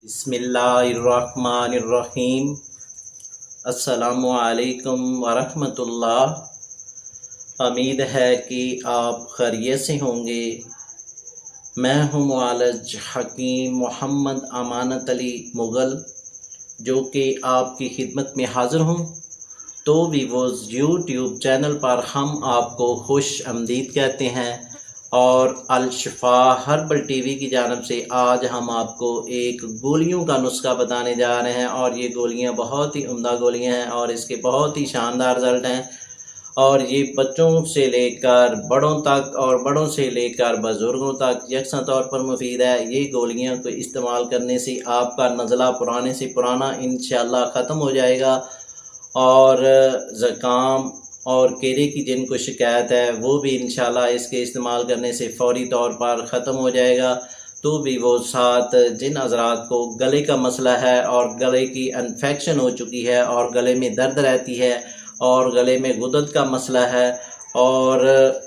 बिस्मिल्लाहिर्रहमानिर्रहीम। अस्सलामु अलैकुम वरहमतुल्लाह। उम्मीद है कि आप खैरियत से होंगे। मैं हूँ मुआलिज हकीम मोहम्मद अमानत अली मुग़ल, जो कि आपकी खिदमत में हाज़िर हूँ। तो वीवोज़ यूट्यूब चैनल पर हम आपको खुश आमदीद कहते हैं और अल-शिफा हर्बल टीवी की जानिब से आज हम आपको एक गोलियों का नुस्खा बताने जा रहे हैं। और ये गोलियां बहुत ही उम्दा गोलियां हैं और इसके बहुत ही शानदार रिज़ल्ट हैं। और ये बच्चों से लेकर बड़ों तक और बड़ों से लेकर बुज़ुर्गों तक यकसा तौर पर मुफीद है। ये गोलियां को इस्तेमाल करने से आपका नज़ला पुराने से पुराना इंशाअल्लाह ख़त्म हो जाएगा और ज़ुकाम और केरे की जिनको शिकायत है वो भी इंशाल्लाह इसके इस्तेमाल करने से फ़ौरी तौर पर ख़त्म हो जाएगा। तो भी वो साथ जिन हज़रात को गले का मसला है और गले की इन्फेक्शन हो चुकी है और गले में दर्द रहती है और गले में गुदत का मसला है और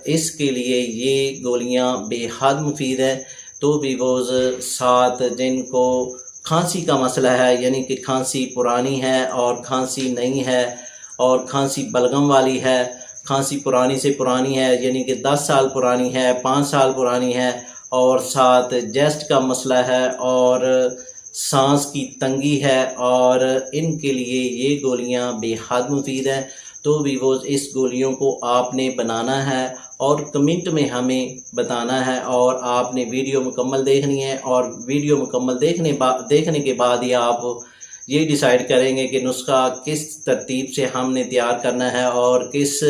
इसके लिए ये गोलियां बेहद मुफीद है। तो भी वो साथ जिनको खांसी का मसला है, यानी कि खांसी पुरानी है और खांसी नहीं है और खांसी बलगम वाली है, खांसी पुरानी से पुरानी है, यानी कि 10 साल पुरानी है, 5 साल पुरानी है और साथ जेस्ट का मसला है और सांस की तंगी है, और इनके लिए ये गोलियां बेहद मुफीद हैं। तो भी वो इस गोलियों को आपने बनाना है और कमेंट में हमें बताना है और आपने वीडियो मुकम्मल देखनी है। और वीडियो मुकम्मल देखने के बाद ही आप ये डिसाइड करेंगे कि नुस्खा किस तरतीब से हमने तैयार करना है और किस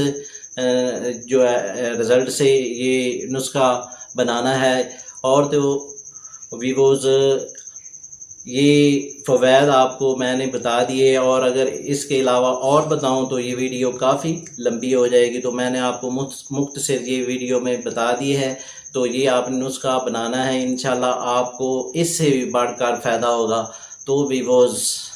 जो है रिज़ल्ट से ये नुस्खा बनाना है। और तो वीवोज़ ये फ़वाइद आपको मैंने बता दिए, और अगर इसके अलावा और बताऊं तो ये वीडियो काफ़ी लंबी हो जाएगी, तो मैंने आपको मुख्तसर ये वीडियो में बता दिए हैं। तो ये आपने नुस्खा बनाना है, इंशाल्लाह आपको इससे भी बढ़कर फ़ायदा होगा। तो वीवोज़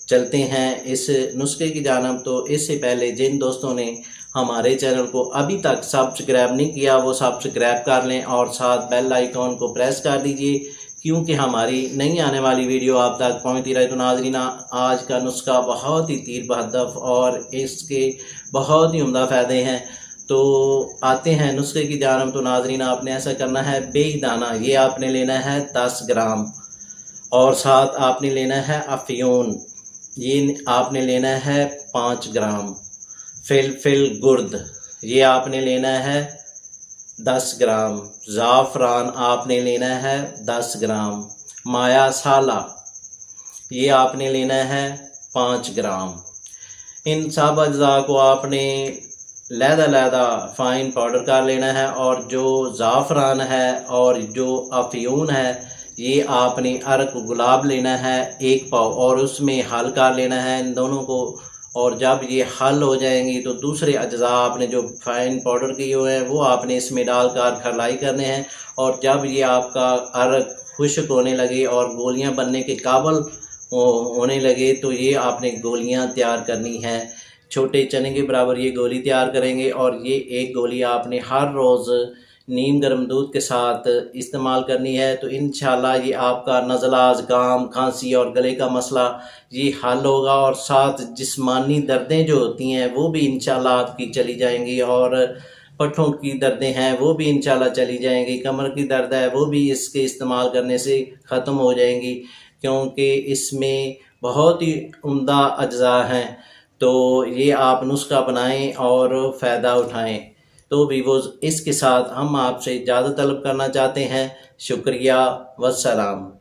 चलते हैं इस नुस्खे की जानिब। तो इससे पहले जिन दोस्तों ने हमारे चैनल को अभी तक सब्सक्राइब नहीं किया वो सब्सक्राइब कर लें और साथ बेल आइकॉन को प्रेस कर दीजिए, क्योंकि हमारी नई आने वाली वीडियो आप तक पहुंचती रहे। तो नाज़रीन, आज का नुस्खा बहुत ही तीर बहदफ और इसके बहुत ही उम्दा फ़ायदे हैं। तो आते हैं नुस्खे की जानिब। तो नाज़रीन, आपने ऐसा करना है, बेई दाना ये आपने लेना है 10 ग्राम, और साथ आपने लेना है अफ़यून, ये आपने लेना है 5 ग्राम। फिल गुर्द ये आपने लेना है 10 ग्राम। ज़ाफ़रान आपने लेना है 10 ग्राम। माया साला ये आपने लेना है 5 ग्राम। इन सब अज्जा को आपने लहदा फ़ाइन पाउडर कर लेना है। और जो ज़ाफ़रान है और जो अफ़यून है ये आपने अरक गुलाब लेना है 1 पाव और उसमें हल कर लेना है इन दोनों को। और जब ये हल हो जाएंगी तो दूसरे अज्जा आपने जो फाइन पाउडर किए हुए हैं वो आपने इसमें डालकर खरलाई करने हैं। और जब ये आपका अरक खुश्क होने लगे और गोलियां बनने के काबिल होने लगे तो ये आपने गोलियां तैयार करनी है। छोटे चने के बराबर ये गोली तैयार करेंगे और ये एक गोली आपने हर रोज़ नीम गर्म दूध के साथ इस्तेमाल करनी है। तो इंशाल्लाह ये आपका नज़ला, ज़ुकाम, खांसी और गले का मसला ये हल होगा। और साथ जिस्मानी दर्दें जो होती हैं वो भी इंशाल्लाह आपकी चली जाएंगी, और पट्ठों की दर्दें हैं वो भी इंशाल्लाह चली जाएंगी, कमर की दर्द है वो भी इसके इस्तेमाल करने से ख़त्म हो जाएंगी, क्योंकि इसमें बहुत ही उम्दा अज्जा हैं। तो ये आप नुस्खा बनाएं और फ़ायदा उठाएं। तो वीवोज़ इसके साथ हम आपसे इजाज़त तलब करना चाहते हैं। शुक्रिया, वस्सलाम।